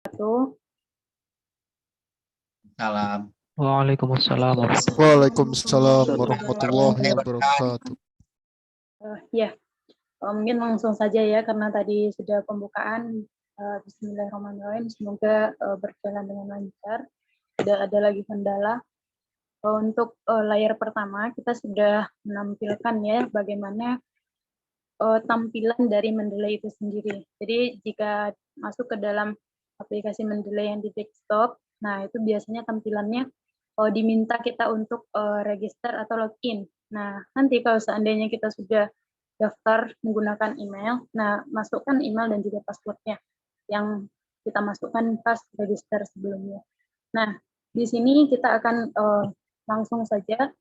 wabarakatuh. Salam. Waalaikumsalam Waalaikumsalam warahmatullahi wabarakatuh. Ya, mungkin langsung saja ya, karena tadi sudah pembukaan. Bismillahirrahmanirrahim. Semoga berjalan dengan lancar. Tidak ada lagi kendala. Untuk layar pertama, kita sudah menampilkan ya bagaimana tampilan dari Mendeley itu sendiri. Jadi jika masuk ke dalam aplikasi Mendeley yang di desktop, nah itu biasanya tampilannya diminta kita untuk register atau login. Nah, nanti kalau seandainya kita sudah daftar menggunakan email, nah masukkan email dan juga passwordnya yang kita masukkan pas register sebelumnya. Nah, di sini kita akan langsung saja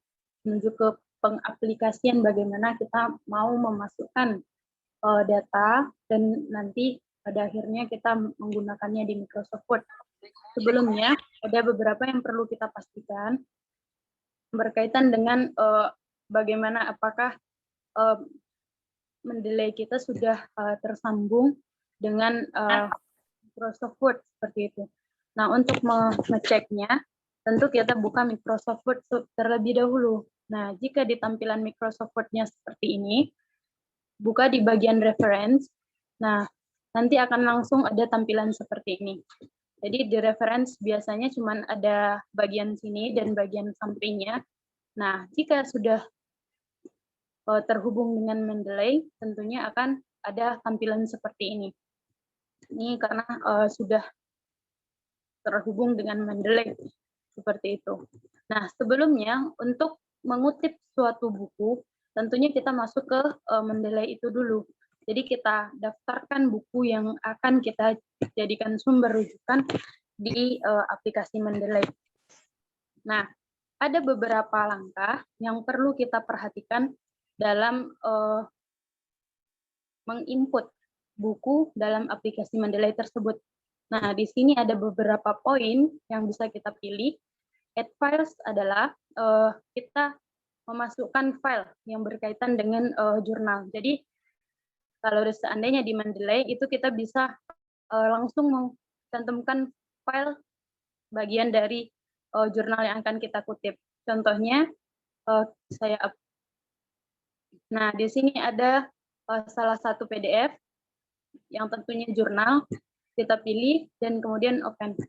menuju ke pengaplikasian bagaimana kita mau memasukkan data dan nanti pada akhirnya kita menggunakannya di Microsoft Word. Sebelumnya, ada beberapa yang perlu kita pastikan berkaitan dengan bagaimana apakah Mendeley kita sudah tersambung dengan Microsoft Word seperti itu. Nah, untuk mengeceknya, tentu kita buka Microsoft Word terlebih dahulu. Nah, jika di tampilan Microsoft Word-nya seperti ini, buka di bagian reference, nah, nanti akan langsung ada tampilan seperti ini. Jadi di reference biasanya cuma ada bagian sini dan bagian sampingnya. Nah, jika sudah terhubung dengan Mendeley, tentunya akan ada tampilan seperti ini. Ini karena sudah terhubung dengan Mendeley, seperti itu. Nah, sebelumnya untuk mengutip suatu buku, tentunya kita masuk ke Mendeley itu dulu. Jadi kita daftarkan buku yang akan kita jadikan sumber rujukan di aplikasi Mendeley. Nah, ada beberapa langkah yang perlu kita perhatikan dalam menginput buku dalam aplikasi Mendeley tersebut. Nah, di sini ada beberapa poin yang bisa kita pilih. Add files adalah kita memasukkan file yang berkaitan dengan jurnal. Jadi, kalau seandainya di Mendeley, itu kita bisa langsung mencantumkan file bagian dari jurnal yang akan kita kutip. Contohnya, nah, di sini ada salah satu PDF yang tentunya jurnal, kita pilih dan kemudian open.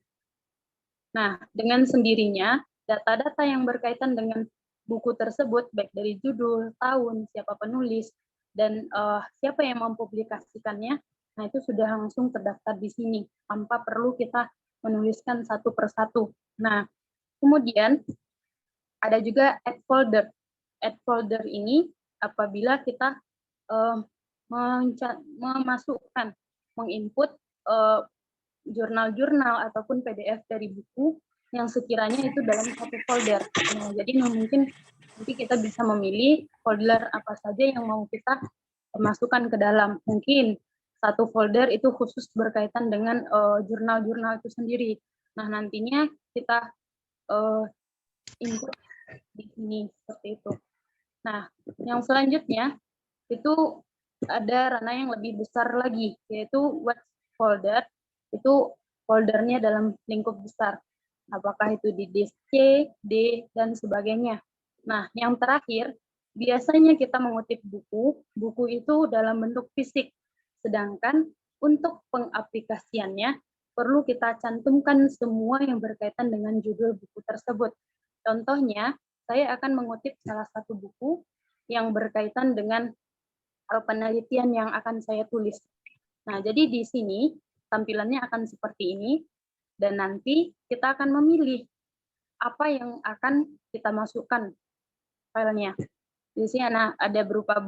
Nah, dengan sendirinya data-data yang berkaitan dengan buku tersebut, baik dari judul, tahun, siapa penulis, dan siapa yang mempublikasikannya, nah itu sudah langsung terdaftar di sini, tanpa perlu kita menuliskan satu persatu. Nah, kemudian ada juga add folder. Add folder ini apabila kita memasukkan, menginput jurnal-jurnal ataupun PDF dari buku yang sekiranya itu dalam satu folder. Nah, jadi mungkin nanti kita bisa memilih folder apa saja yang mau kita masukkan ke dalam. Mungkin satu folder itu khusus berkaitan dengan jurnal-jurnal itu sendiri. Nah, nantinya kita input di sini seperti itu. Nah, yang selanjutnya itu ada ranah yang lebih besar lagi, yaitu what folder. Itu foldernya dalam lingkup besar. Apakah itu di disk C, D, dan sebagainya. Nah, yang terakhir, biasanya kita mengutip buku, buku itu dalam bentuk fisik. Sedangkan untuk pengaplikasiannya, perlu kita cantumkan semua yang berkaitan dengan judul buku tersebut. Contohnya, saya akan mengutip salah satu buku yang berkaitan dengan penelitian yang akan saya tulis. Nah, jadi di sini tampilannya akan seperti ini, dan nanti kita akan memilih apa yang akan kita masukkan filenya. Di sini ada berupa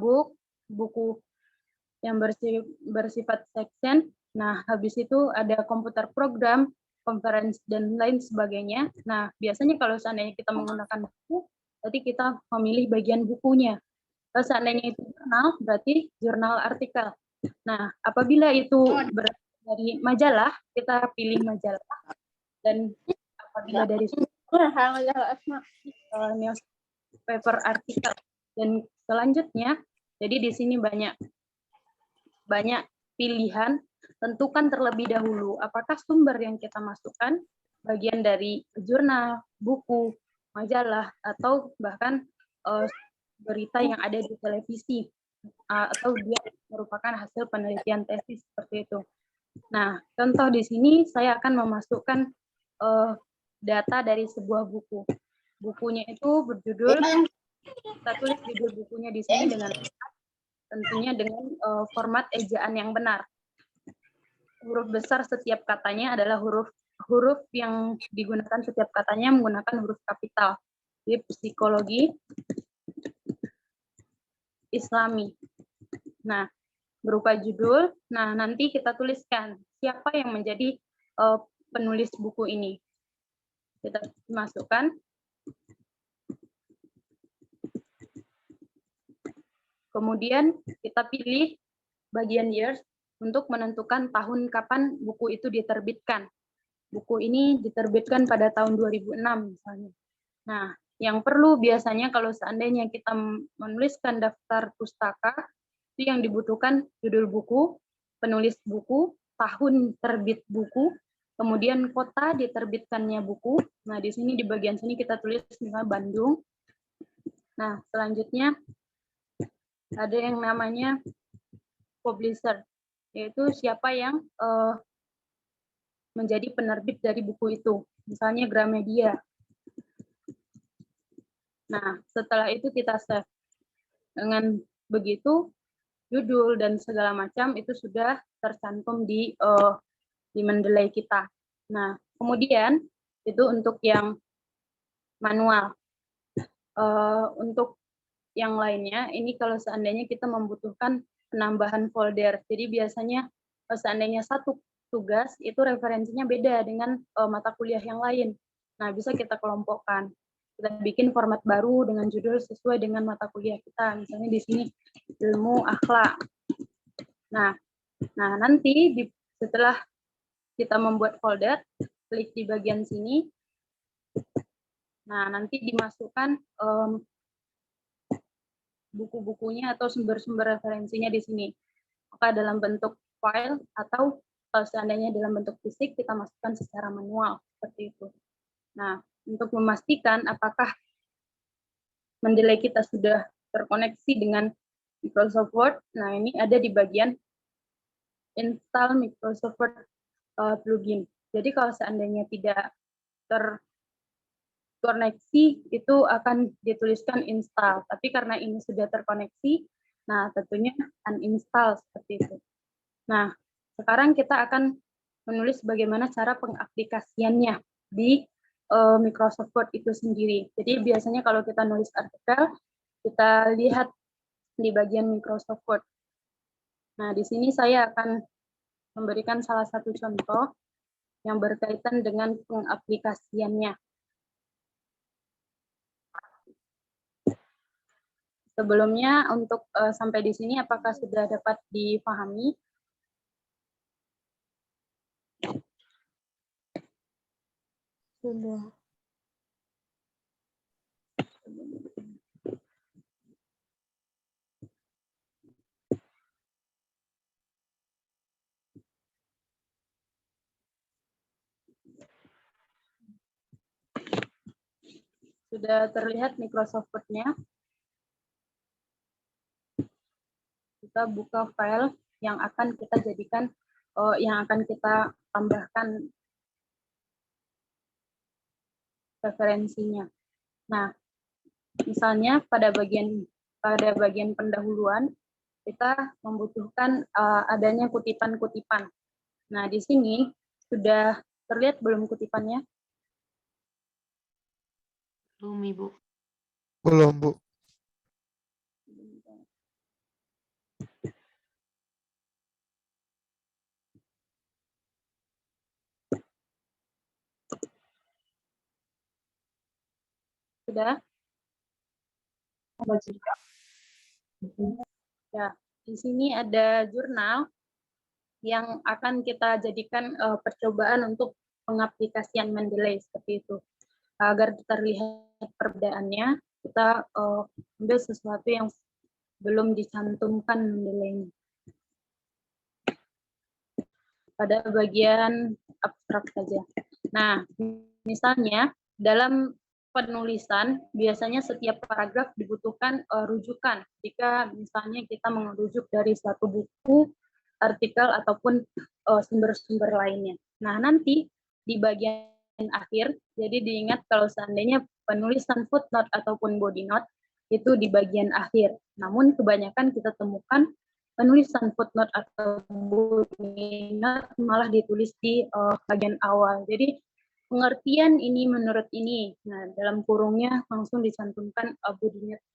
buku yang bersifat section. Nah, habis itu ada komputer program, conference, dan lain sebagainya. Nah, biasanya kalau seandainya kita menggunakan buku, berarti kita memilih bagian bukunya. Kalau seandainya itu jurnal, berarti jurnal artikel. Nah, apabila itu dari majalah, kita pilih majalah. Dan apabila dari newspaper artikel. Dan selanjutnya, jadi di sini banyak pilihan tentukan terlebih dahulu apakah sumber yang kita masukkan bagian dari jurnal, buku, majalah, atau bahkan berita yang ada di televisi, atau dia merupakan hasil penelitian tesis seperti itu. Nah, contoh di sini saya akan memasukkan data dari sebuah buku. Bukunya itu berjudul, kita tulis judul bukunya di sini dengan tentunya dengan format ejaan yang benar. Huruf besar setiap katanya adalah huruf yang digunakan setiap katanya menggunakan huruf kapital. Jadi psikologi Islami. Nah, berupa judul. Nah, nanti kita tuliskan siapa yang menjadi penulis buku ini. Kita masukkan. Kemudian kita pilih bagian years untuk menentukan tahun kapan buku itu diterbitkan. Buku ini diterbitkan pada tahun 2006 misalnya. Nah, yang perlu biasanya kalau seandainya kita menuliskan daftar pustaka, itu yang dibutuhkan judul buku, penulis buku, tahun terbit buku, kemudian kota diterbitkannya buku. Nah, di sini di bagian sini kita tulis misalnya Bandung. Nah, selanjutnya ada yang namanya publisher, yaitu siapa yang menjadi penerbit dari buku itu. Misalnya Gramedia. Nah, setelah itu kita save. Dengan begitu, judul dan segala macam itu sudah tercantum di Mendeley kita. Nah, kemudian itu untuk yang manual. Untuk yang lainnya, ini kalau seandainya kita membutuhkan penambahan folder. Jadi biasanya seandainya satu tugas itu referensinya beda dengan mata kuliah yang lain. Nah, bisa kita kelompokkan. Kita bikin format baru dengan judul sesuai dengan mata kuliah kita. Misalnya di sini ilmu akhlak. Nah nanti setelah kita membuat folder, klik di bagian sini. Nah, nanti dimasukkan buku-bukunya atau sumber-sumber referensinya di sini. Maka dalam bentuk file atau kalau seandainya dalam bentuk fisik kita masukkan secara manual seperti itu. Nah, untuk memastikan apakah Mendeley kita sudah terkoneksi dengan Microsoft Word, nah ini ada di bagian install Microsoft Word plugin. Jadi kalau seandainya tidak terkoneksi itu akan dituliskan install, tapi karena ini sudah terkoneksi, nah tentunya uninstall seperti itu. Nah, sekarang kita akan menulis bagaimana cara pengaplikasiannya di Microsoft Word itu sendiri. Jadi biasanya kalau kita nulis artikel, kita lihat di bagian Microsoft Word. Nah, di sini saya akan memberikan salah satu contoh yang berkaitan dengan pengaplikasiannya. Sebelumnya, untuk sampai di sini, apakah sudah dapat dipahami? Sudah. Sudah terlihat Microsoft Word-nya. Kita buka file yang akan kita jadikan, yang akan kita tambahkan referensinya. Nah, misalnya pada bagian pendahuluan kita membutuhkan adanya kutipan-kutipan. Nah, di sini sudah terlihat belum kutipannya? Belum, Ibu. Belum, Bu. Sudah? Ya, di sini ada jurnal yang akan kita jadikan percobaan untuk pengaplikasian Mendeley seperti itu. Agar terlihat perbedaannya, kita ambil sesuatu yang belum dicantumkan Mendeley-nya. pada bagian abstrak saja. Nah, misalnya dalam penulisan biasanya setiap paragraf dibutuhkan rujukan jika misalnya kita merujuk dari suatu buku, artikel ataupun sumber-sumber lainnya. Nah, nanti di bagian akhir, jadi diingat kalau seandainya penulisan footnote ataupun body note itu di bagian akhir. Namun kebanyakan kita temukan penulisan footnote atau body note malah ditulis di bagian awal. Jadi pengertian ini menurut ini. Nah, dalam kurungnya langsung dicantumkan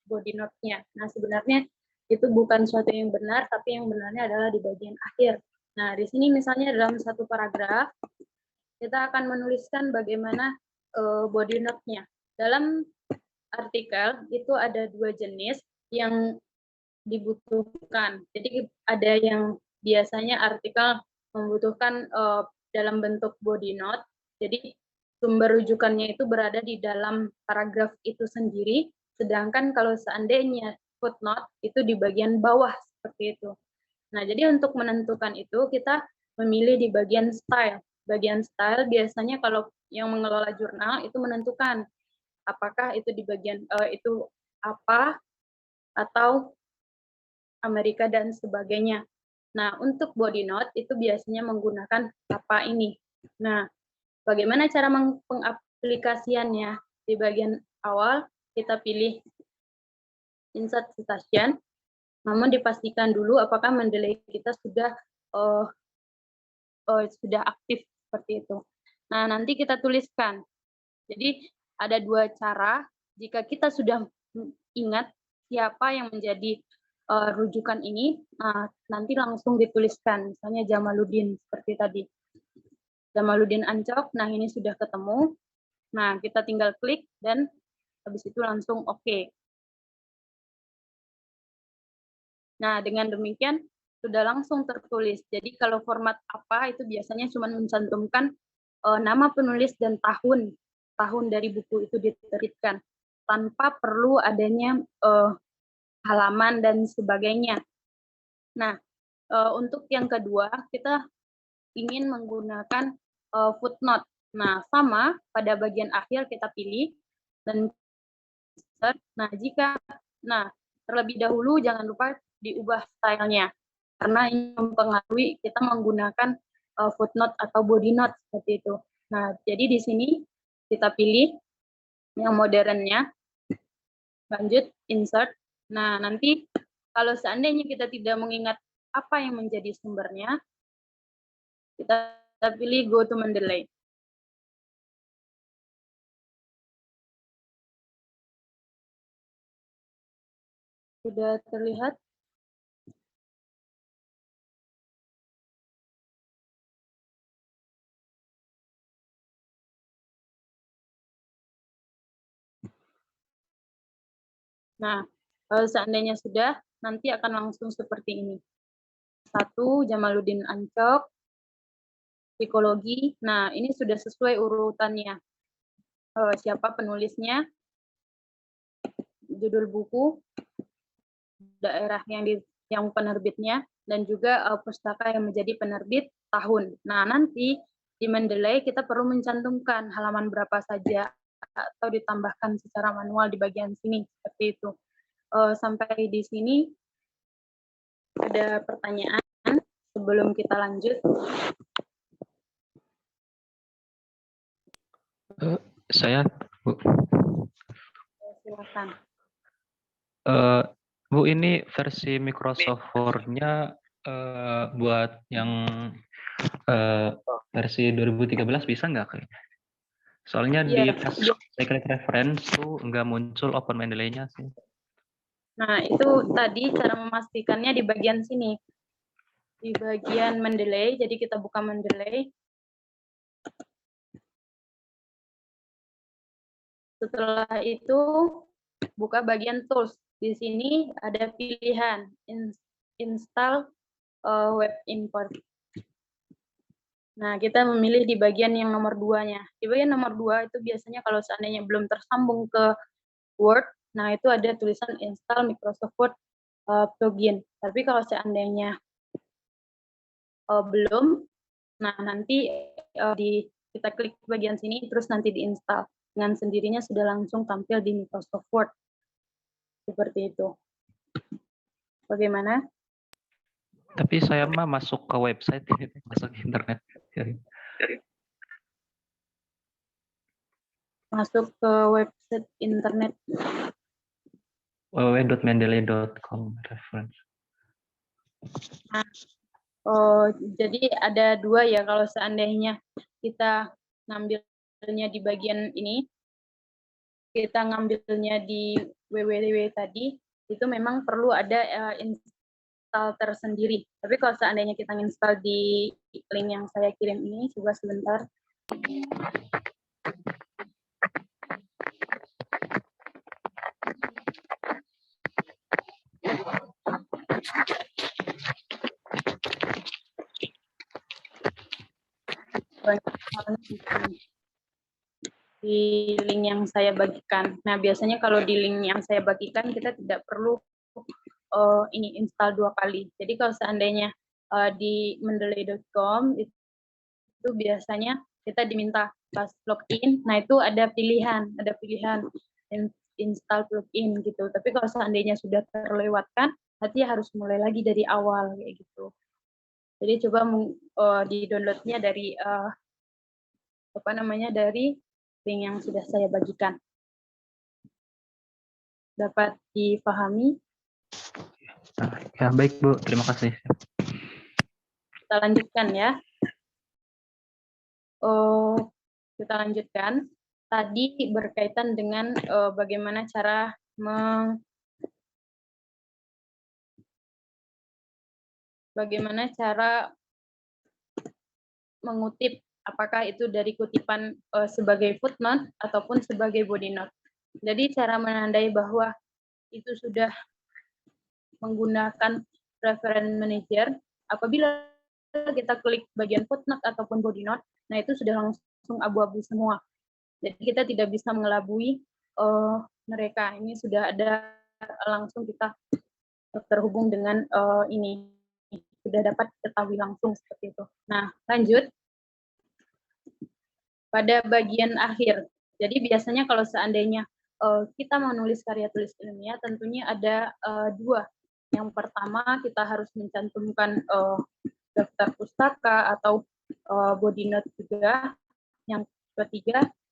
body note-nya. Nah, sebenarnya itu bukan suatu yang benar, tapi yang benarnya adalah di bagian akhir. Nah, di sini misalnya dalam satu paragraf, kita akan menuliskan bagaimana body note-nya. Dalam artikel itu ada dua jenis yang dibutuhkan. Jadi ada yang biasanya artikel membutuhkan dalam bentuk body note. Jadi sumber rujukannya itu berada di dalam paragraf itu sendiri, sedangkan kalau seandainya footnote itu di bagian bawah seperti itu. Nah, jadi untuk menentukan itu kita memilih di bagian style. Bagian style biasanya kalau yang mengelola jurnal itu menentukan apakah itu di bagian itu apa atau Amerika dan sebagainya. Nah, untuk body note itu biasanya menggunakan apa ini. Nah, bagaimana cara pengaplikasiannya? Di bagian awal kita pilih insert citation, namun dipastikan dulu apakah Mendeley kita sudah aktif seperti itu. Nah, nanti kita tuliskan. Jadi ada dua cara. Jika kita sudah ingat siapa yang menjadi rujukan ini, nanti langsung dituliskan. Misalnya Jamaluddin seperti tadi. Jamaluddin Ancok, nah ini sudah ketemu. Nah, kita tinggal klik dan habis itu langsung oke. Nah, dengan demikian sudah langsung tertulis. Jadi kalau format apa itu biasanya cuma mencantumkan nama penulis dan tahun dari buku itu diterbitkan tanpa perlu adanya halaman dan sebagainya. Nah, untuk yang kedua kita ingin menggunakan footnote. Nah, sama pada bagian akhir kita pilih dan terlebih dahulu jangan lupa diubah stylenya karena ini mempengaruhi kita menggunakan footnote atau body note seperti itu. Nah, jadi di sini kita pilih yang modernnya, lanjut insert. Nah, nanti kalau seandainya kita tidak mengingat apa yang menjadi sumbernya, kita pilih go to Mendeley. Sudah terlihat? Nah, kalau seandainya sudah, nanti akan langsung seperti ini. 1, Jamaluddin Ancok, psikologi. Nah, ini sudah sesuai urutannya. Siapa penulisnya, judul buku, daerah yang penerbitnya, dan juga pustaka yang menjadi penerbit, tahun. Nah, nanti di Mendeley kita perlu mencantumkan halaman berapa saja atau ditambahkan secara manual di bagian sini seperti itu. Sampai di sini ada pertanyaan sebelum kita lanjut? Saya, Bu. Silakan. Bu, ini versi Microsoft Word-nya buat yang versi 2013 bisa nggak? Soalnya di pas saya klik reference tuh nggak muncul Open Mendeley-nya sih. Nah, itu tadi cara memastikannya di bagian sini. Di bagian Mendeley, jadi kita buka Mendeley. Setelah itu, buka bagian Tools. Di sini ada pilihan Install Web Import. Nah, kita memilih di bagian yang nomor 2-nya. Di bagian nomor 2 itu biasanya kalau seandainya belum tersambung ke Word, nah itu ada tulisan Install Microsoft Word Plugin. Tapi kalau seandainya belum, Nah, nanti kita klik bagian sini, terus nanti diinstal. Dengan sendirinya sudah langsung tampil di Microsoft Word. Seperti itu. Bagaimana? Tapi saya mah masuk ke website ini, masuk internet. Masuk ke website internet. www.mendeley.com reference. Nah, jadi ada dua ya kalau seandainya kita ngambilnya di bagian ini, kita ngambilnya di www tadi, itu memang perlu ada install tersendiri. Tapi kalau seandainya kita install di link yang saya kirim ini, coba sebentar. Di link yang saya bagikan. Nah, biasanya kalau di link yang saya bagikan kita tidak perlu ini install 2 kali. Jadi kalau seandainya di mendeley.com itu biasanya kita diminta pas login, nah itu ada pilihan install plugin gitu. Tapi kalau seandainya sudah terlewatkan, nanti harus mulai lagi dari awal kayak gitu. Jadi coba di-downloadnya dari dari link yang sudah saya bagikan. Dapat dipahami? Ya, baik Bu, terima kasih. Kita lanjutkan ya. Kita lanjutkan. Tadi berkaitan dengan bagaimana cara mengutip, apakah itu dari kutipan sebagai footnote ataupun sebagai body note. Jadi cara menandai bahwa itu sudah menggunakan reference manager, apabila kita klik bagian footnote ataupun body note, nah itu sudah langsung abu-abu semua. Jadi kita tidak bisa mengelabui mereka. Ini sudah ada langsung kita terhubung dengan ini, sudah dapat ketahui langsung seperti itu. Nah, lanjut pada bagian akhir. Jadi biasanya kalau seandainya kita menulis karya tulis ilmiah, tentunya ada dua. Yang pertama kita harus mencantumkan daftar pustaka atau body note juga.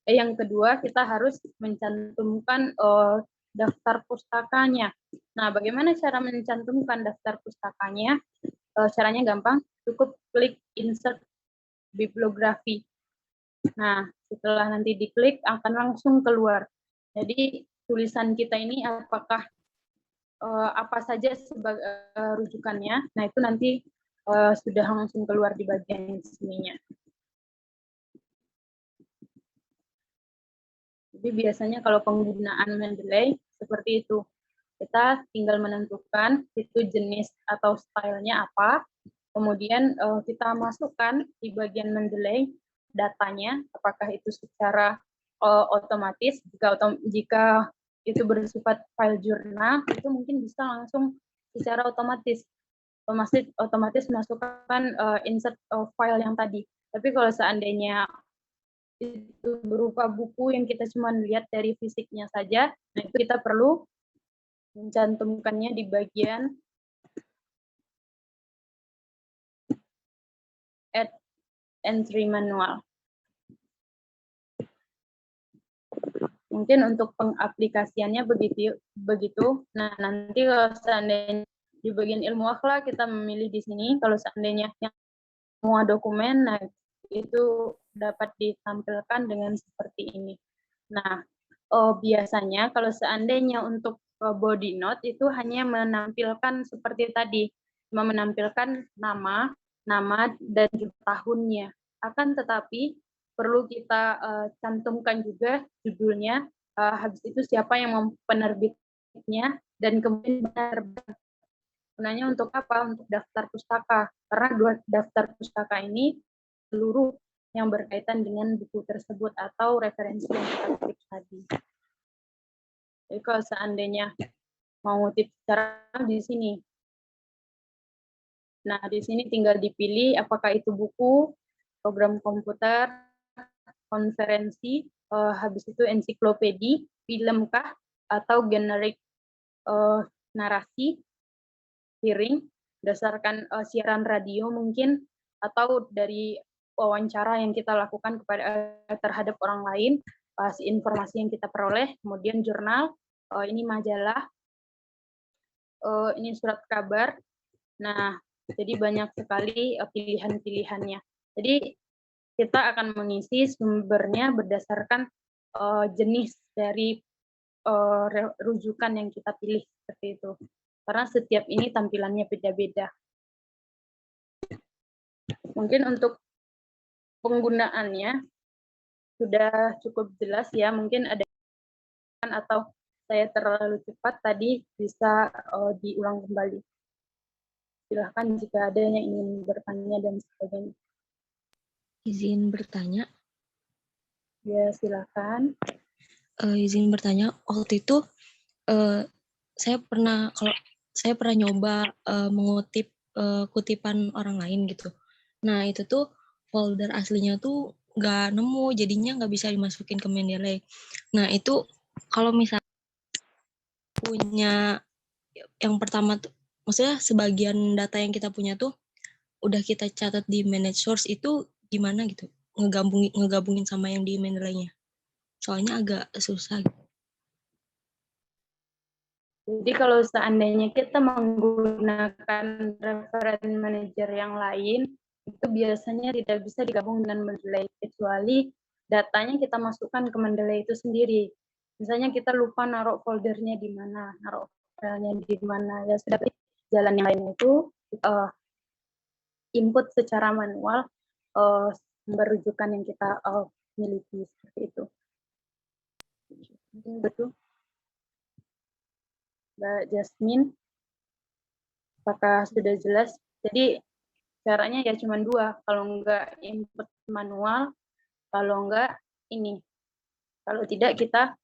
Yang kedua kita harus mencantumkan daftar pustakanya. Nah, bagaimana cara mencantumkan daftar pustakanya? Caranya gampang, cukup klik insert bibliografi. Nah, setelah nanti diklik akan langsung keluar. Jadi tulisan kita ini apakah apa saja sebagai rujukannya. Nah, itu nanti sudah langsung keluar di bagian sininya. Jadi biasanya kalau penggunaan Mendeley seperti itu. Kita tinggal menentukan itu jenis atau stylenya apa, kemudian kita masukkan di bagian Mendeley datanya, apakah itu secara otomatis, jika itu bersifat file jurnal, itu mungkin bisa langsung secara otomatis masukkan insert file yang tadi. Tapi kalau seandainya itu berupa buku yang kita cuma lihat dari fisiknya saja, nah itu kita perlu mencantumkannya di bagian add entry manual. Mungkin untuk pengaplikasiannya begitu. Nah, nanti kalau seandainya di bagian ilmu akhlak kita memilih di sini, kalau seandainya yang semua dokumen, nah itu dapat ditampilkan dengan seperti ini. Nah, biasanya kalau seandainya untuk body note itu hanya menampilkan seperti tadi, cuma menampilkan nama dan juga tahunnya. Akan tetapi perlu kita cantumkan juga judulnya, habis itu siapa yang penerbitnya, dan kemudian penerbit. Gunanya untuk apa? Untuk daftar pustaka. Karena daftar pustaka ini seluruh yang berkaitan dengan buku tersebut atau referensi yang kita klik tadi. Jadi kalau seandainya mau ngutip secara di sini. Nah, di sini tinggal dipilih apakah itu buku program komputer, konferensi, habis itu ensiklopedi, film kah, atau generik narasi, hearing, berdasarkan siaran radio mungkin, atau dari wawancara yang kita lakukan terhadap orang lain, informasi yang kita peroleh, kemudian jurnal, ini majalah, ini surat kabar. Nah, jadi banyak sekali pilihan-pilihannya. Jadi kita akan mengisi sumbernya berdasarkan jenis dari rujukan yang kita pilih seperti itu. Karena setiap ini tampilannya beda-beda. Mungkin untuk penggunaannya sudah cukup jelas ya. Mungkin ada atau saya terlalu cepat tadi bisa diulang kembali. Silahkan jika ada yang ingin bertanya dan sebagainya. Izin bertanya. Ya, silakan. Izin bertanya, waktu itu saya pernah nyoba mengutip kutipan orang lain gitu. Nah, itu tuh folder aslinya tuh nggak nemu, jadinya nggak bisa dimasukin ke Mendeley. Nah, itu kalau misalnya punya yang pertama tuh, maksudnya sebagian data yang kita punya tuh udah kita catat di manage source, itu gimana gitu? Ngegabungin sama yang di Mendeley-nya. Soalnya agak susah. Jadi kalau seandainya kita menggunakan reference manager yang lain, itu biasanya tidak bisa digabung dengan Mendeley, kecuali datanya kita masukkan ke Mendeley itu sendiri. Misalnya kita lupa naruh foldernya di mana, naruh filenya di mana, ya sudah, jalan yang lain itu input secara manual sumber rujukan yang kita miliki, seperti itu. Betul. Mbak Jasmine, apakah sudah jelas? Jadi caranya ya cuma dua, kalau enggak input manual, kalau enggak ini, kalau tidak kita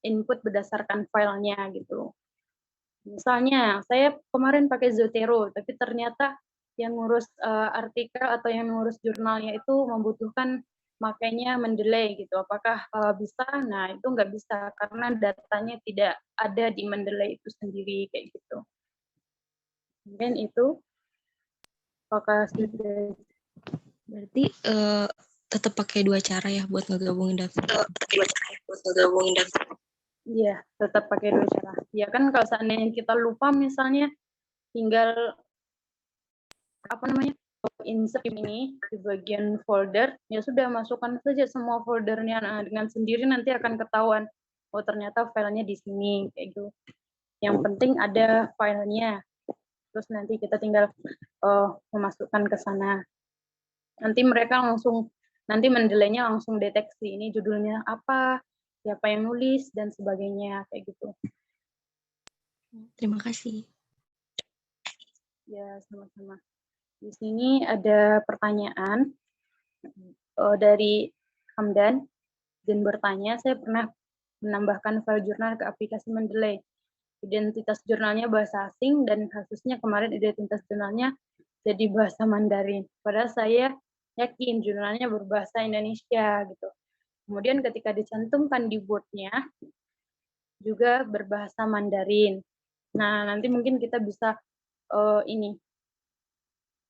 input berdasarkan filenya gitu. Misalnya saya kemarin pakai Zotero, tapi ternyata yang ngurus artikel atau yang ngurus jurnalnya itu membutuhkan makanya Mendeley gitu. Apakah bisa? Nah, itu nggak bisa karena datanya tidak ada di Mendeley itu sendiri kayak gitu. Mungkin itu. Apakah sudah? Berarti tetap pakai dua cara ya buat ngegabungin data. Iya, tetap pakai dua cara. Ya kan kalau seandainya kita lupa misalnya tinggal insert ini di bagian folder, ya sudah masukkan saja semua foldernya. Nah, dengan sendiri nanti akan ketahuan, oh ternyata filenya di sini kayak gitu. Yang penting ada filenya. Terus nanti kita tinggal memasukkan ke sana. Nanti mereka nanti Mendeley-nya langsung deteksi ini judulnya apa, siapa yang nulis dan sebagainya kayak gitu. Terima kasih. Ya, sama-sama. Di sini ada pertanyaan dari Hamdan. Dan bertanya, saya pernah menambahkan file jurnal ke aplikasi Mendeley. Identitas jurnalnya bahasa asing dan kasusnya kemarin identitas jurnalnya jadi bahasa Mandarin. Padahal saya yakin jurnalnya berbahasa Indonesia gitu. Kemudian ketika dicantumkan di Word-nya juga berbahasa Mandarin. Nah, nanti mungkin kita bisa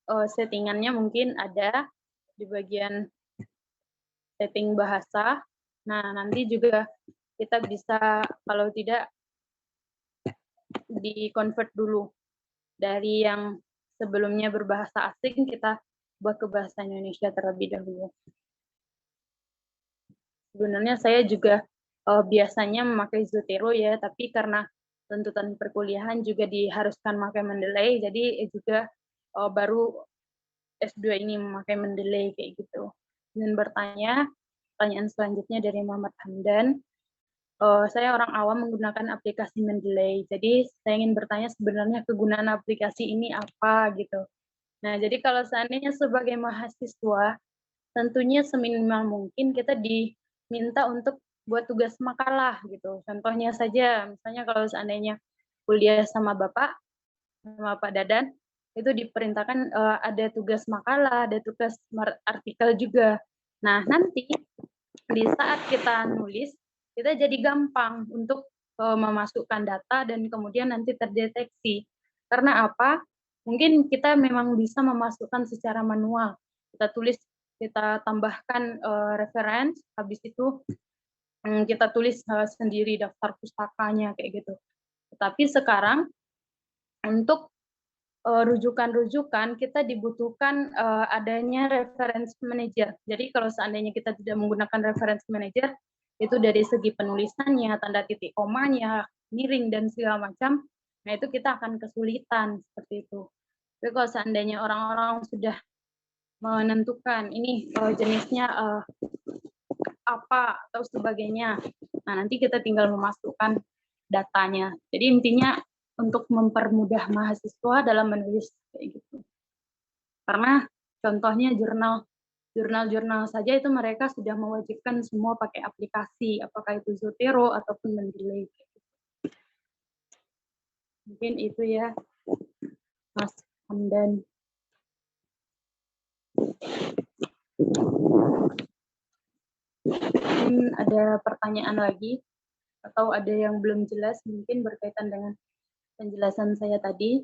settingannya mungkin ada di bagian setting bahasa. Nah, nanti juga kita bisa, kalau tidak, di-convert dulu. Dari yang sebelumnya berbahasa asing, kita buat ke bahasa Indonesia terlebih dahulu. Sebenarnya saya juga biasanya memakai Zotero ya, tapi karena tuntutan perkuliahan juga diharuskan memakai Mendeley, jadi juga baru S2 ini memakai Mendeley kayak gitu. Dan pertanyaan selanjutnya dari Muhammad Hamdan. Saya orang awam menggunakan aplikasi Mendeley, jadi saya ingin bertanya sebenarnya kegunaan aplikasi ini apa gitu. Nah, jadi kalau seandainya sebagai mahasiswa, tentunya seminimal mungkin kita diminta untuk buat tugas makalah gitu. Contohnya saja, misalnya kalau seandainya kuliah sama Bapak, sama Pak Dadan, itu diperintahkan ada tugas makalah, ada tugas artikel juga. Nah, nanti di saat kita nulis, kita jadi gampang untuk memasukkan data dan kemudian nanti terdeteksi. Karena apa? Mungkin kita memang bisa memasukkan secara manual. Kita tulis, kita tambahkan reference, habis itu kita tulis sendiri daftar pustakanya kayak gitu. Tetapi sekarang untuk rujukan-rujukan kita dibutuhkan adanya reference manager. Jadi kalau seandainya kita tidak menggunakan reference manager, itu dari segi penulisannya, tanda titik komanya, miring dan segala macam, nah itu kita akan kesulitan seperti itu. Tapi kalau seandainya orang-orang sudah menentukan ini jenisnya apa atau sebagainya, nah nanti kita tinggal memasukkan datanya. Jadi intinya untuk mempermudah mahasiswa dalam menulis kayak gitu. Karena contohnya jurnal saja itu mereka sudah mewajibkan semua pakai aplikasi, apakah itu Zotero ataupun Mendeley. Mungkin itu ya, Mas Hamdan. Mungkin ada pertanyaan lagi atau ada yang belum jelas mungkin berkaitan dengan penjelasan saya tadi.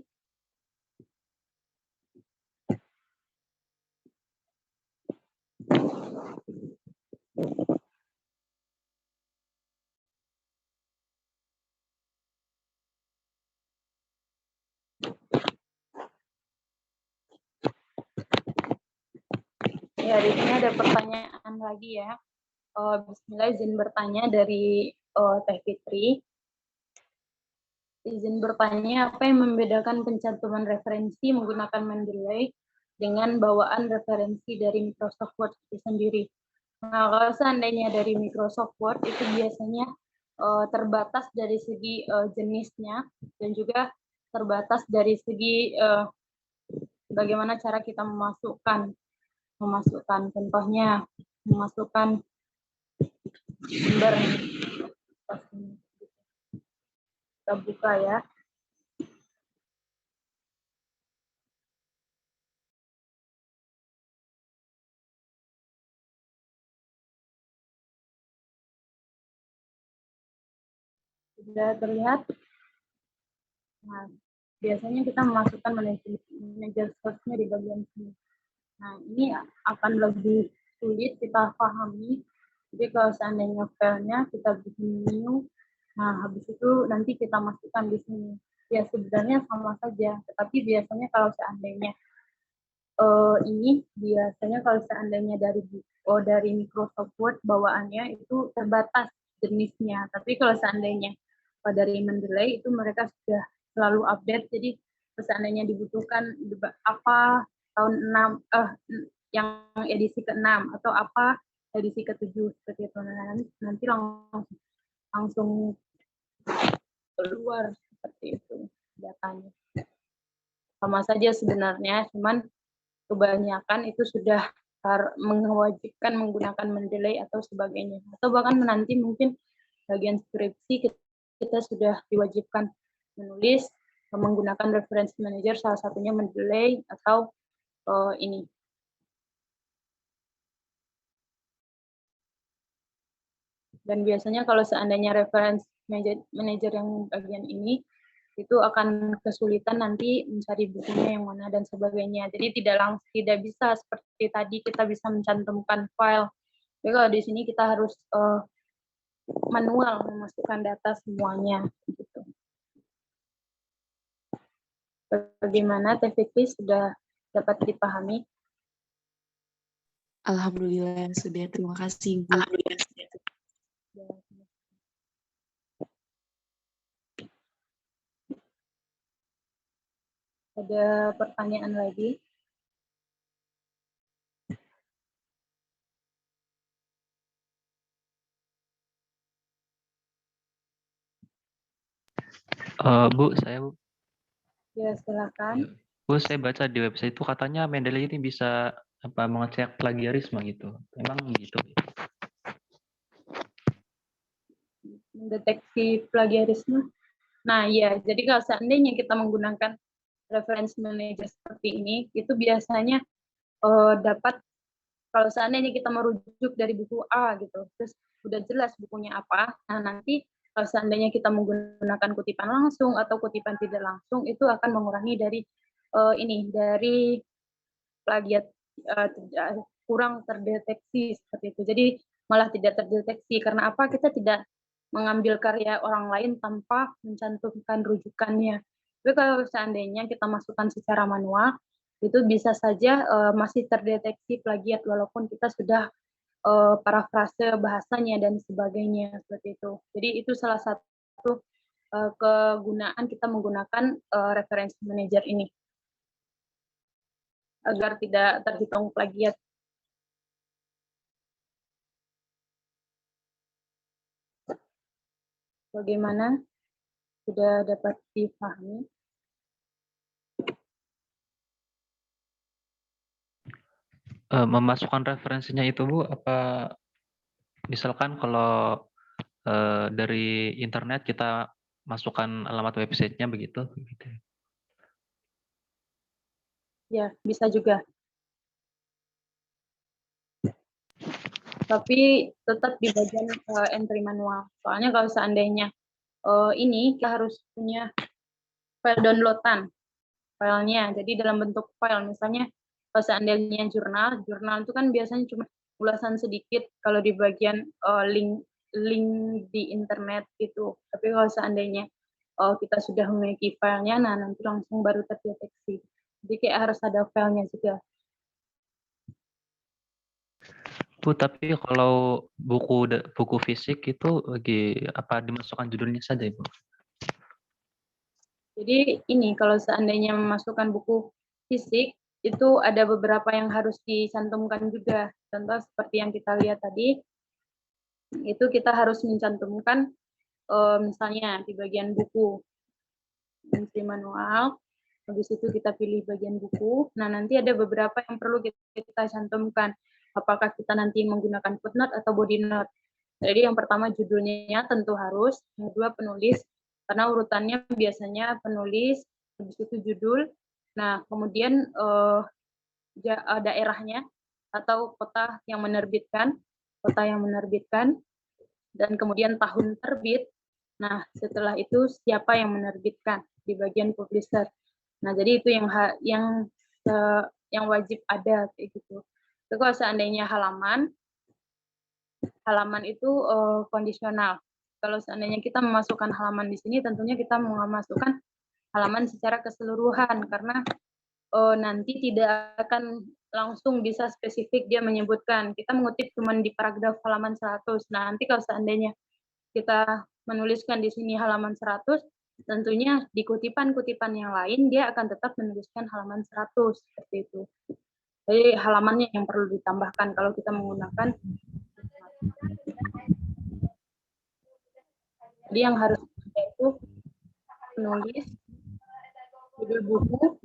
Ya, di sini ada pertanyaan lagi ya. Bismillah, izin bertanya dari Teh Fitri. Izin bertanya, apa yang membedakan pencantuman referensi menggunakan Mendeley dengan bawaan referensi dari Microsoft Word itu sendiri? Nah, kalau seandainya dari Microsoft Word itu biasanya terbatas dari segi jenisnya dan juga terbatas dari segi bagaimana cara kita memasukkan contohnya memasukkan sumber. Kita buka ya. Sudah terlihat? Nah, biasanya kita memasukkan manajer source-nya di bagian sini. Nah, ini akan lebih sulit kita pahami. Jadi kalau seandainya filenya kita bikin new, nah habis itu nanti kita masukkan di sini. Ya sebenarnya sama saja, tetapi biasanya kalau seandainya ini biasanya kalau seandainya dari Microsoft Word bawaannya itu terbatas jenisnya. Tapi kalau seandainya dari Mendeley itu mereka sudah selalu update. Jadi seandainya dibutuhkan apa tahun 6 yang edisi ke-6 atau apa edisi ke-7 seperti itu, nanti langsung keluar seperti itu datanya. Sama saja sebenarnya, cuman kebanyakan itu sudah mewajibkan menggunakan Mendeley atau sebagainya, atau bahkan nanti mungkin bagian skripsi kita sudah diwajibkan menulis menggunakan reference manager, salah satunya Mendeley atau ini. Dan biasanya kalau seandainya reference manager yang bagian ini itu akan kesulitan nanti mencari bukunya yang mana dan sebagainya. Jadi tidak bisa seperti tadi kita bisa mencantumkan file. Jadi kalau di sini kita harus manual memasukkan data semuanya gitu. Bagaimana Teh Fikri, sudah dapat dipahami? Alhamdulillah sudah, terima kasih Bu. Ada pertanyaan lagi? Bu, saya Bu. Ya, silakan. Bu, saya baca di website itu katanya Mendeley ini bisa mengecek plagiarisme gitu. Memang gitu? Mendeteksi plagiarisme. Nah, ya, jadi kalau seandainya kita menggunakan reference manager seperti ini, itu biasanya dapat, kalau seandainya kita merujuk dari buku A gitu, terus udah jelas bukunya apa, nah nanti kalau seandainya kita menggunakan kutipan langsung atau kutipan tidak langsung, itu akan mengurangi dari dari plagiat, kurang terdeteksi seperti itu. Jadi malah tidak terdeteksi karena apa? Kita tidak mengambil karya orang lain tanpa mencantumkan rujukannya. Tapi kalau seandainya kita masukkan secara manual, itu bisa saja masih terdeteksi plagiat walaupun kita sudah parafrase bahasanya dan sebagainya seperti itu. Jadi itu salah satu kegunaan kita menggunakan reference manager ini agar tidak terhitung plagiat. Bagaimana? Sudah dapat dipahami? Memasukkan referensinya itu Bu, apa misalkan kalau dari internet kita masukkan alamat websitenya begitu? Ya, bisa juga. Tapi tetap di bagian entry manual. Soalnya kalau seandainya ini kita harus punya file downloadan filenya. Jadi dalam bentuk file, misalnya kalau seandainya jurnal itu kan biasanya cuma ulasan sedikit kalau di bagian link di internet gitu. Tapi kalau seandainya kita sudah memiliki filenya, nah nanti langsung baru terdeteksi. Jadi kayak harus ada filenya juga. Bu, tapi kalau buku fisik itu lagi apa dimasukkan judulnya saja, Ibu? Jadi ini kalau seandainya memasukkan buku fisik itu ada beberapa yang harus dicantumkan juga. Contoh seperti yang kita lihat tadi, itu kita harus mencantumkan misalnya di bagian buku entry manual, habis itu kita pilih bagian buku. Nah nanti ada beberapa yang perlu kita cantumkan. Apakah kita nanti menggunakan footnote atau body note. Jadi yang pertama judulnya tentu harus, yang kedua penulis, karena urutannya biasanya penulis, habis itu judul, nah kemudian daerahnya atau kota yang menerbitkan, dan kemudian tahun terbit. Nah setelah itu siapa yang menerbitkan di bagian publisher. Nah jadi itu yang wajib ada kayak gitu. Itu kalau seandainya halaman itu kondisional. Kalau seandainya kita memasukkan halaman di sini, tentunya kita memasukkan halaman secara keseluruhan karena nanti tidak akan langsung bisa spesifik dia menyebutkan. Kita mengutip cuma di paragraf halaman 100. Nah, nanti kalau seandainya kita menuliskan di sini halaman 100, tentunya di kutipan-kutipan yang lain dia akan tetap menuliskan halaman 100 seperti itu. Jadi halamannya yang perlu ditambahkan kalau kita menggunakan. Jadi yang harus ada itu penulis, judul buku,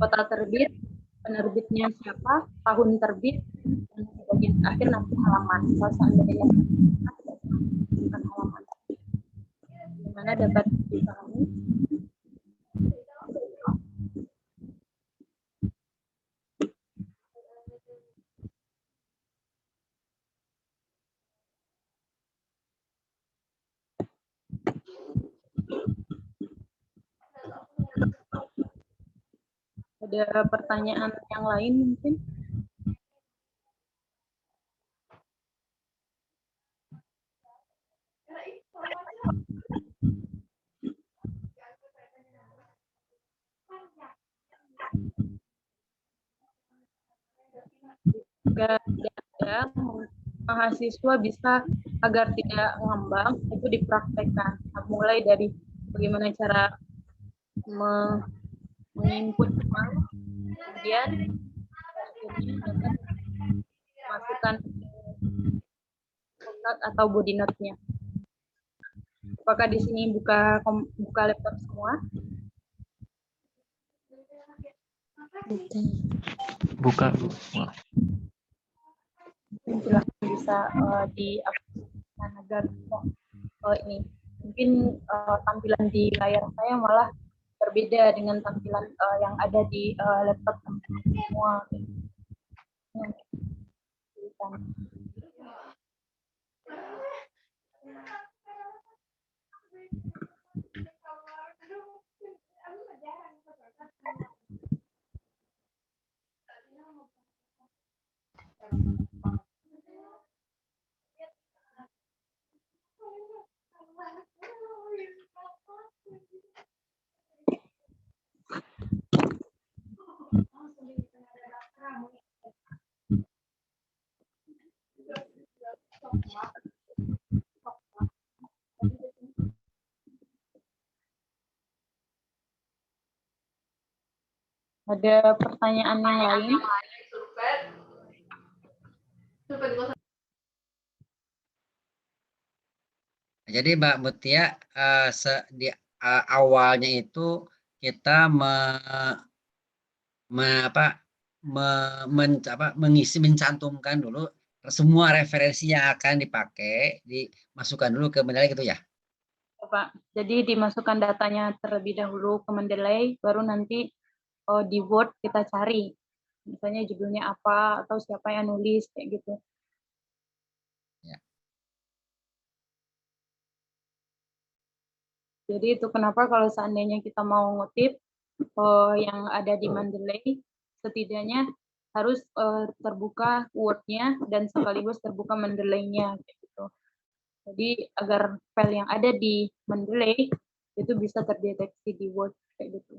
kota terbit, penerbitnya siapa, tahun terbit, dan di bagian akhir nanti halaman. Kalau seandainya bukan halaman. Gimana dapat dipahami? Ada pertanyaan yang lain mungkin? Jika tidak ada, mahasiswa bisa agar tidak ngambang itu dipraktekkan. Mulai dari bagaimana cara menginput uang, kemudian dapat masukkan note atau body note-nya. Apakah di sini buka laptop semua? Buka. Silahkan bisa diaktifkan agar ini mungkin tampilan di layar saya malah berbeda dengan tampilan yang ada di laptop teman-teman semua. Ada pertanyaan yang lain? Jadi Mbak Mutia, di awalnya itu kita mencantumkan dulu semua referensi yang akan dipakai, dimasukkan dulu ke Mendeley gitu ya? Pak, jadi dimasukkan datanya terlebih dahulu ke Mendeley, baru nanti di Word kita cari. Misalnya judulnya apa, atau siapa yang nulis, kayak gitu. Ya. Jadi itu kenapa kalau seandainya kita mau ngutip yang ada di Mendeley, setidaknya harus terbuka Word-nya dan sekaligus terbuka Mendeley-nya. Gitu. Jadi agar file yang ada di Mendeley itu bisa terdeteksi di Word kayak gitu.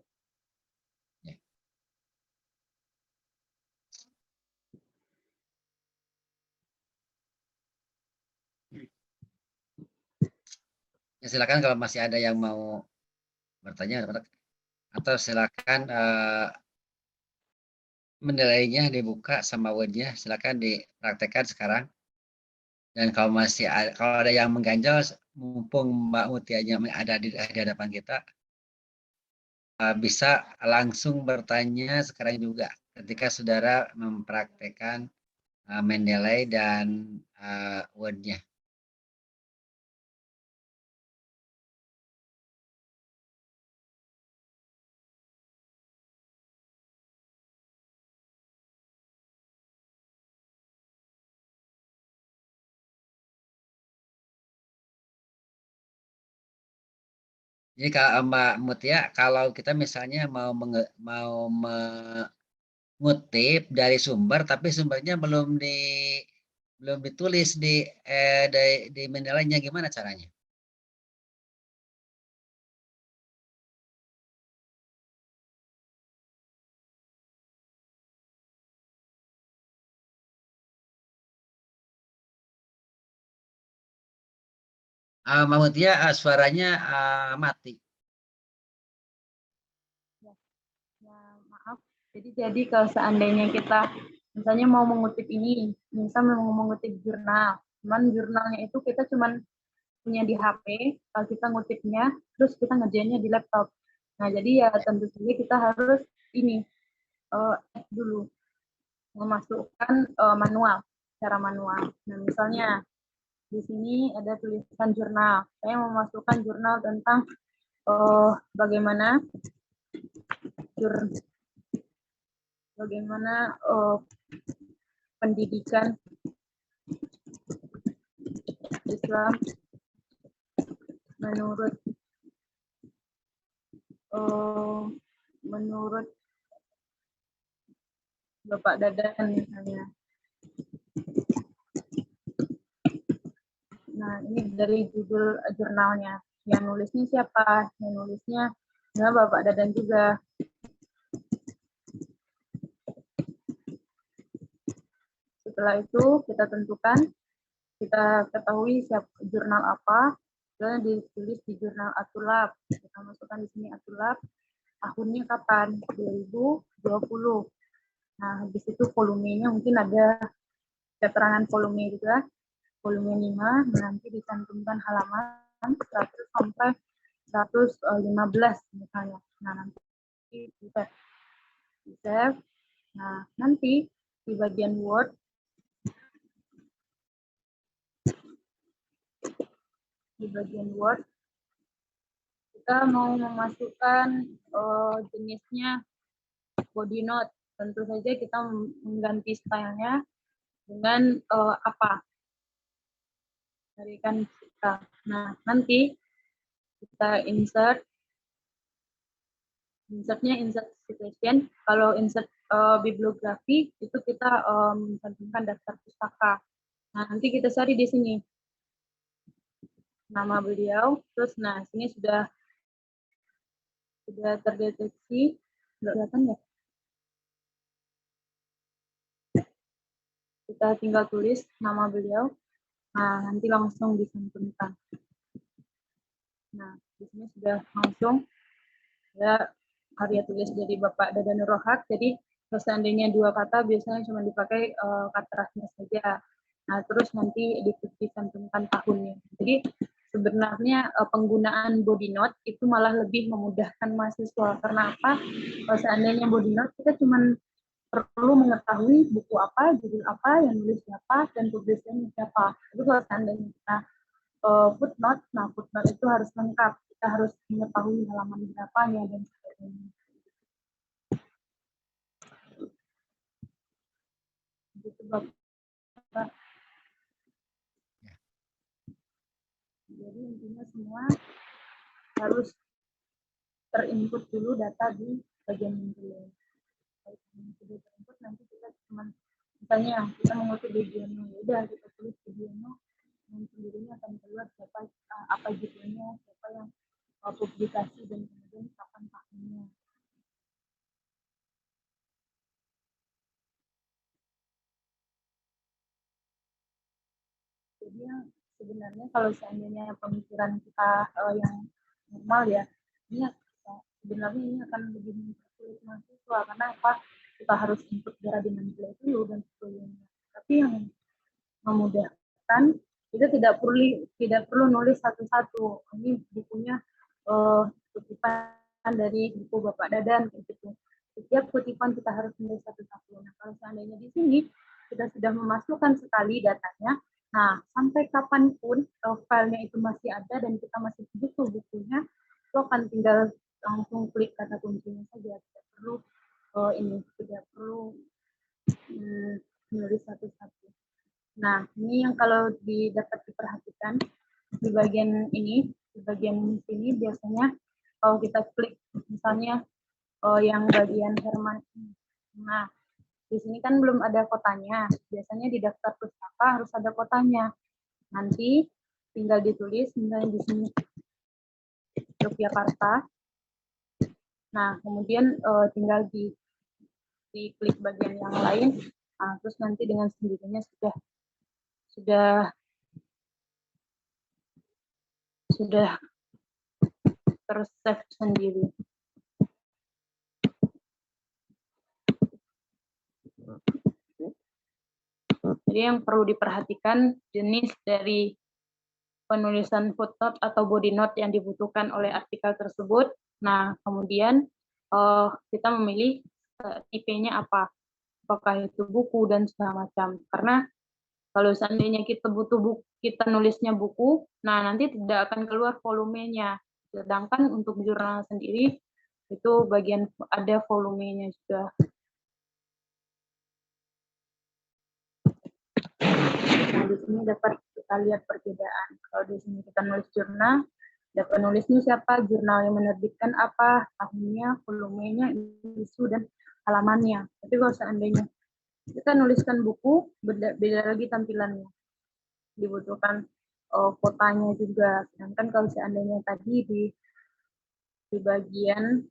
Ya, silakan kalau masih ada yang mau bertanya atau silakan Mendeley-nya dibuka sama Word-nya, silakan dipraktekkan sekarang. Dan kalau masih kalau ada yang mengganjal, mumpung Mbak Mutianya ada di hadapan kita, bisa langsung bertanya sekarang juga ketika saudara mempraktekkan Mendeley dan Word-nya. Jadi kalau Mbak Mutia, kalau kita misalnya mau mengutip dari sumber, tapi sumbernya belum ditulis di Mendeley-nya, gimana caranya? Mbak Mutia, suaranya mati. Maaf. Jadi kalau seandainya kita misalnya mau mengutip ini, misalnya mau mengutip jurnal, cuman jurnalnya itu kita cuman punya di HP, kalau kita ngutipnya, terus kita ngerjainnya di laptop. Nah, jadi ya tentu saja kita harus ini dulu memasukkan manual, cara manual. Nah, misalnya di sini ada tulisan jurnal. Saya memasukkan jurnal tentang bagaimana pendidikan Islam menurut Bapak Dadan misalnya. Nah, ini dari judul jurnalnya. Yang nulisnya siapa? Yang nulisnya Bapak Dadan juga. Setelah itu kita tentukan, kita ketahui jurnal apa, dan ditulis di jurnal Atulab. Kita masukkan di sini Atulab, tahunnya kapan? 2020. Nah, habis itu volumenya mungkin ada keterangan volume juga, volume 5, nanti dicantumkan halaman 100 sampai 115 misalnya. Nah, nanti bisa di-save. Nah, nanti di bagian Word, kita kita mau memasukkan jenisnya body note, tentu saja kita mengganti stylenya dengan apa tarikan kita. Nah, nanti kita insertnya insert citation. Kalau insert bibliografi itu kita mencantumkan daftar pustaka. Nah, nanti kita cari di sini nama beliau, terus nah sini sudah terdeteksi, nggak kelihatan ya? Kita tinggal tulis nama beliau, nah nanti langsung dicantumkan. Nah, di sini sudah langsung ya karya tulis dari Bapak Dadan Rohak. Jadi seandainya 2 kata biasanya cuma dipakai katrasnya saja. Nah, terus nanti dicantumkan tahunnya. Jadi sebenarnya penggunaan body note itu malah lebih memudahkan mahasiswa. Karena apa? Kalau seandainya body note kita cuma perlu mengetahui buku apa, judul apa, yang nulis siapa, dan publishernya siapa. Itu kalau seandainya kita footnote, nah footnote itu harus lengkap. Kita harus mengetahui halaman berapanya dan sebagainya. Gitu, Bapak. Jadi intinya semua harus terinput dulu data di bagian Mendeley. Kalau sudah terinput, nanti kita cuma misalnya kita mengutip di Biono, ya udah kita tulis di Biono, yang sendirinya akan keluar siapa apa judulnya, siapa yang publikasi dan kemudian kapan tahunnya. Jadi sebenarnya kalau seandainya pemikiran kita yang normal ya, ini sebenarnya ini akan lebih mempersulit mahasiswa karena apa? Kita harus input darah dengan nilai dulu dan sebagainya. Tapi yang memudahkan kita tidak perlu nulis satu-satu. Ini bukunya kutipan dari buku Bapak Dadan gitu. Setiap kutipan kita harus nulis satu-satu. Nah, kalau seandainya di sini kita sudah memasukkan sekali datanya, nah sampai kapanpun filenya itu masih ada dan kita masih butuh bukunya, itu akan tinggal langsung klik kata kuncinya saja. Tidak perlu tidak perlu menulis satu-satu. Nah, ini yang kalau dapat diperhatikan di bagian ini, di bagian sini biasanya kalau kita klik misalnya yang bagian Herman. Nah, di sini kan belum ada kotanya. Biasanya di daftar pustaka harus ada kotanya. Nanti tinggal ditulis misalnya di sini Yogyakarta. Nah, kemudian tinggal diklik bagian yang lain. Nah, terus nanti dengan sendirinya sudah tersave sendiri. Jadi yang perlu diperhatikan jenis dari penulisan footnote atau body note yang dibutuhkan oleh artikel tersebut. Nah, kemudian kita memilih tipenya apa, apakah itu buku dan segala macam. Karena kalau seandainya kita butuh buku, kita nulisnya buku, nah nanti tidak akan keluar volumenya. Sedangkan untuk jurnal sendiri itu bagian ada volumenya juga. Nah, di sini dapat kita lihat perbedaan. Kalau di sini kita nulis jurnal, dapat nulisnya siapa, jurnal yang menerbitkan apa, tahunnya, volumenya, isu, dan halamannya. Tapi kalau seandainya kita nuliskan buku, beda lagi tampilannya. Dibutuhkan kotanya juga. Sedangkan kalau seandainya tadi di bagian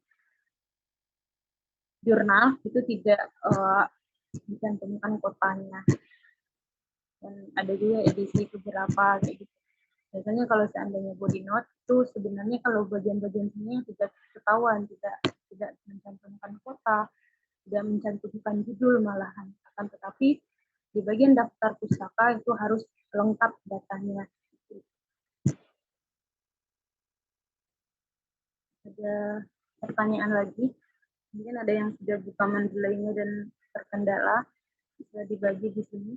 jurnal itu tidak dicantumkan kotanya. Dan ada juga edisi beberapa kayak gitu. Biasanya kalau seandainya body note itu sebenarnya kalau bagian-bagian sini tidak ketahuan, tidak mencantumkan kota, tidak mencantumkan judul malahan. Akan tetapi di bagian daftar pustaka itu harus lengkap datanya. Ada pertanyaan lagi? Mungkin ada yang sudah buka Mendeley-nya dan terkendala, bisa dibagi di sini.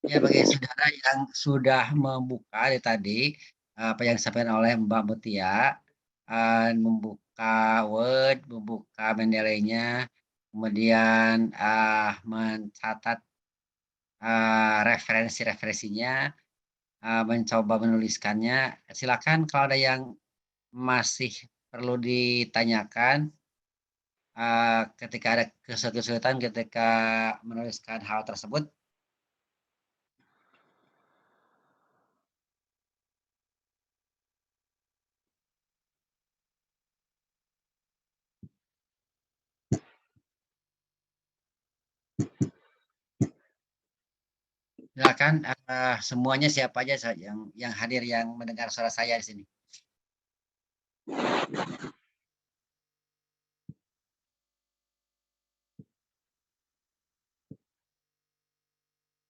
Ya, bagi saudara yang sudah membuka tadi apa yang disampaikan oleh Mbak Mutia, membuka Word, membuka Mendeley-nya, kemudian mencatat referensi-referensinya, mencoba menuliskannya. Silakan kalau ada yang masih perlu ditanyakan ketika ada kesulitan ketika menuliskan hal tersebut. Silakan semuanya, siapa aja yang hadir yang mendengar suara saya di sini.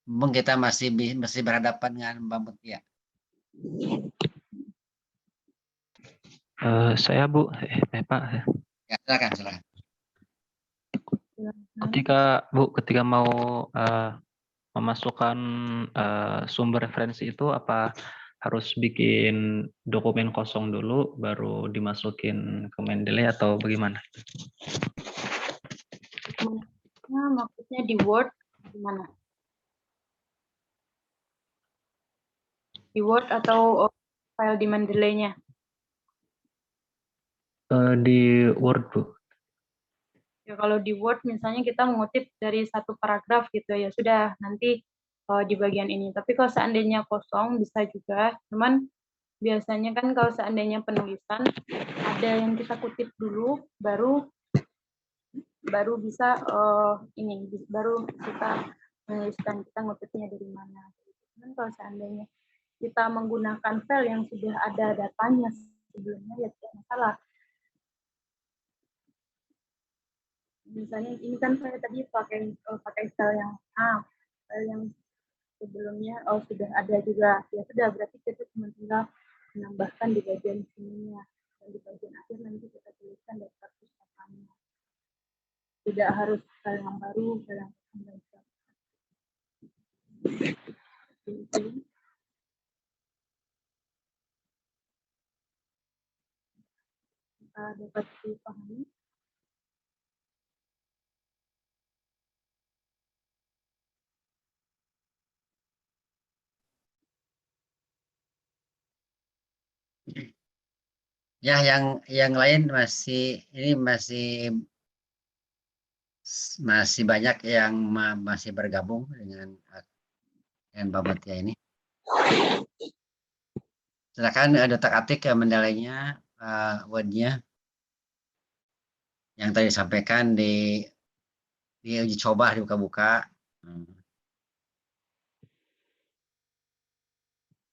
Mumpung kita masih berhadapan dengan Mbak Mutia. Saya Bu, Pak. Ya, silakan. Ketika mau memasukkan sumber referensi itu, apa harus bikin dokumen kosong dulu baru dimasukin ke Mendeley atau bagaimana? Maksudnya di Word gimana? Di Word atau file di Mendeley-nya? Di Word, Bu. Ya, kalau di Word misalnya kita mengutip dari satu paragraf gitu ya sudah nanti di bagian ini. Tapi kalau seandainya kosong bisa juga. Cuman biasanya kan kalau seandainya penulisan ada yang kita kutip dulu baru bisa baru kita menuliskan kita ngutipnya dari mana. Cuman kalau seandainya kita menggunakan file yang sudah ada datanya sebelumnya ya tidak masalah. Misalnya ini kan saya tadi pakai file yang file yang sebelumnya sudah ada juga, ya sudah berarti kita cuma tinggal menambahkan di bagian sininya, dan di bagian akhir nanti kita tuliskan daftar pustakannya. Tidak harus file yang baru, file yang baru. Dapat dipahami. Ya, yang lain masih banyak yang masih bergabung dengan Mbak Mutia ini. Silakan otak-atik Mendeley-nya, Word-nya yang tadi disampaikan di uji coba, dibuka-buka.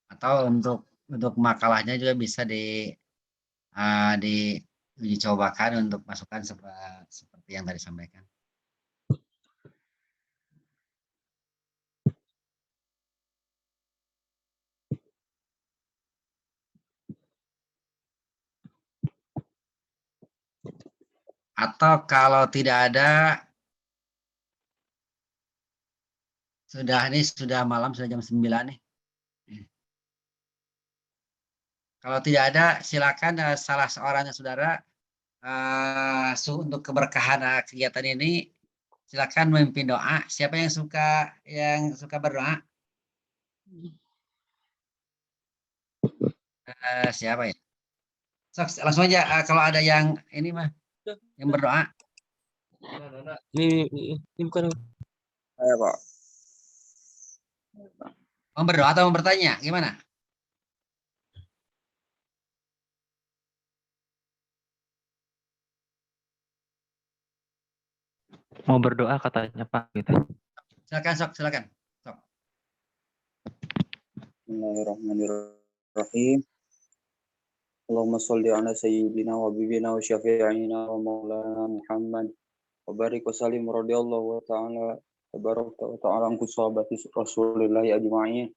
Atau untuk makalahnya juga bisa di uji cobakan untuk masukan seperti yang tadi disampaikan. Atau kalau tidak ada, sudah malam, sudah jam 9 nih. Kalau tidak ada, silakan salah seorang saudara untuk keberkahan kegiatan ini, silakan memimpin doa. Siapa yang suka berdoa? Siapa ya? Langsung aja kalau ada yang ini mah yang berdoa. Ini bukan saya, Pak. Mau berdoa atau mau bertanya? Gimana? Mau berdoa katanya Pak gitu. Silakan. Bismillahirrahmanirrahim. Allahumma sholli ala sayyidina wa habibina wa syafi'ina wa maulana Muhammad wa barik wa salim radhiyallahu ta'ala tabaraka wa ta'ala an sahabati Rasulillah ajma'in.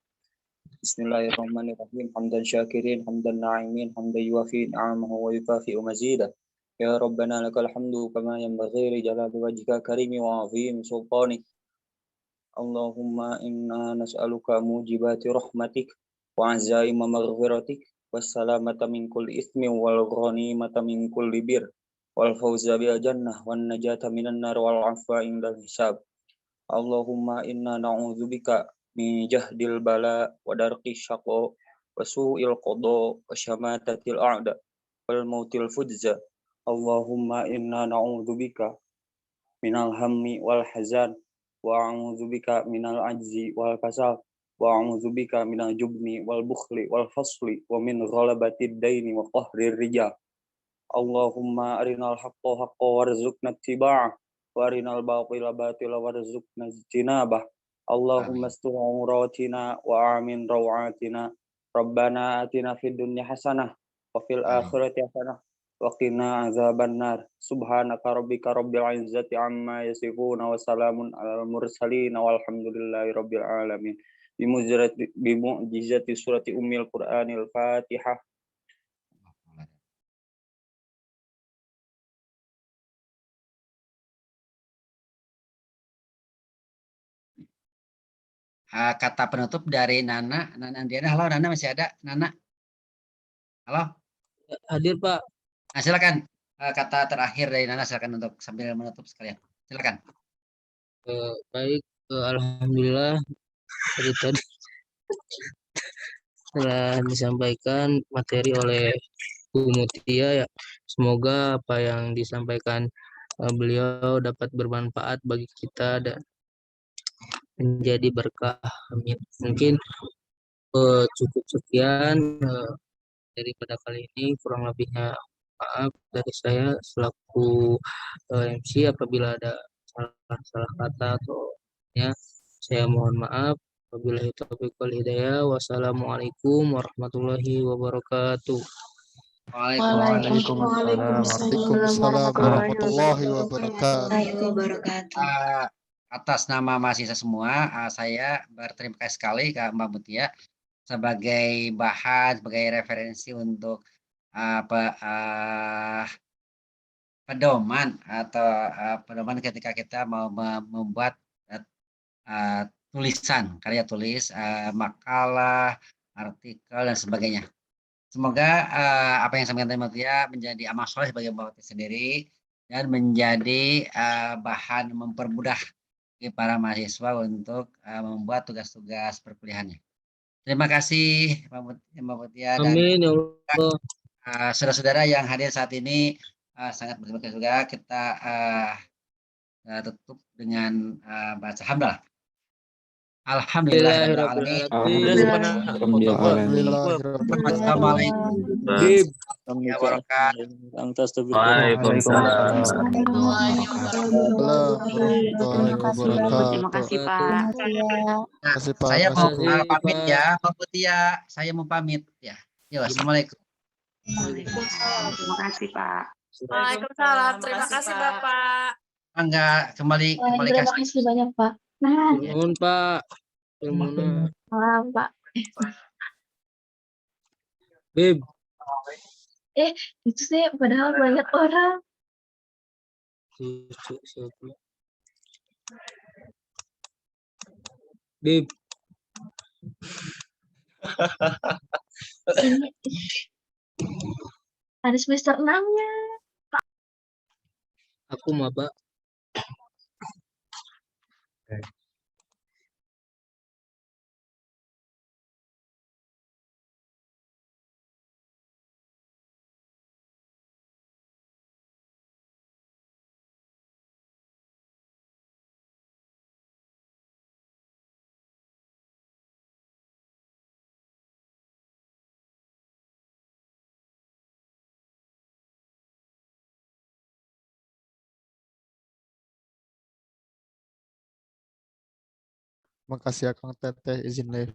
Bismillahirrahmanirrahim. Hamdan syakirin, hamdan na'imin, hamdan yuwafi ni'amahu wa yukafi'u mazidah. Ya Rabbana lakal hamdu kama yanbaghi li jalali wajhika karimi wa 'azimi sultanik. Allahumma inna nas'aluka mujibati rahmatik wa azaima maghfiratik wassalamata min kulli ismin wal ghanimata min kulli bir wal fawza bil jannah wan najata minan nar wal afwa indal hisab. Allahumma inna na'udzubika min jahdil bala wa darqi syaqo wa su'il qada wa syamatatil a'da wal mautil fudza. Allahumma inna na'udzubika minal hammi wal hazan wa a'udzubika minal ajzi wal kasal wa a'udzubika minal jubni wal bukhli wal fasli wa min ghalabatid daini wa qahrir rijal. Allahumma arinal haqqa haqqa warzuqna ittiba'ah wa arinal batila batila warzuqna ijtinabah. Allahumma astur auratina wa amin rawatina. Rabbana atina fid dunya hasanah wa fil akhirati hasanah wa qina azabannar. Subhanaka rabbika rabbil izzati amma yasifuna wa salamun alal mursalin walhamdulillahi rabbil alamin. Bimu'jizati surati ummil Qur'anil Fatihah. Kata penutup dari Nana Andiana. Halo Nana, masih ada Nana? Halo? Hadir Pak. Nah, silakan kata terakhir dari Nana, silakan untuk sambil menutup sekalian. Silakan. Baik, alhamdulillah tadi telah disampaikan materi oleh Bu Mutia ya. Semoga apa yang disampaikan beliau dapat bermanfaat bagi kita dan menjadi berkah. Amin. Mungkin cukup sekian daripada kali ini, kurang lebihnya maaf dari saya selaku MC apabila ada salah kata atau ya, saya mohon maaf. Wabillahi taufiq wal hidayah. Wassalamualaikum warahmatullahi wabarakatuh. Waalaikumsalam warahmatullahi wabarakatuh. Atas nama mahasiswa semua, saya berterima kasih sekali ke Mbak Mutia sebagai bahan, sebagai referensi untuk pedoman atau pedoman ketika kita mau membuat tulisan, karya tulis, makalah, artikel dan sebagainya. Semoga apa yang saya sampaikan Mutia menjadi amal soleh bagi Mbak Mutia sendiri dan menjadi bahan mempermudah bagi para mahasiswa untuk membuat tugas-tugas perkuliahannya. Terima kasih Mbak Mutia dan Amin ya Allah. saudara-saudara yang hadir saat ini, sangat berterima kasih juga. Kita tutup dengan baca hamdalah. Alhamdulillahirrahmanirrahim. Assalamualaikum warahmatullahi wabarakatuh. Waalaikumsalam. Terima kasih Pak. Saya mau pamit ya, Mbak Mutia. Saya mau pamit ya. Yo, assalamualaikum. Waalaikumsalam. Terima kasih Pak. Waalaikumsalam. Terima kasih Bapak. Enggak, kembali Terima kasih banyak Pak. Nuhun Pak. Malam Pak. Bib. Itu sih padahal banyak orang. Bib. Ada semester 6-nya. Aku maba. Makasih ya Kang Teteh, izin live.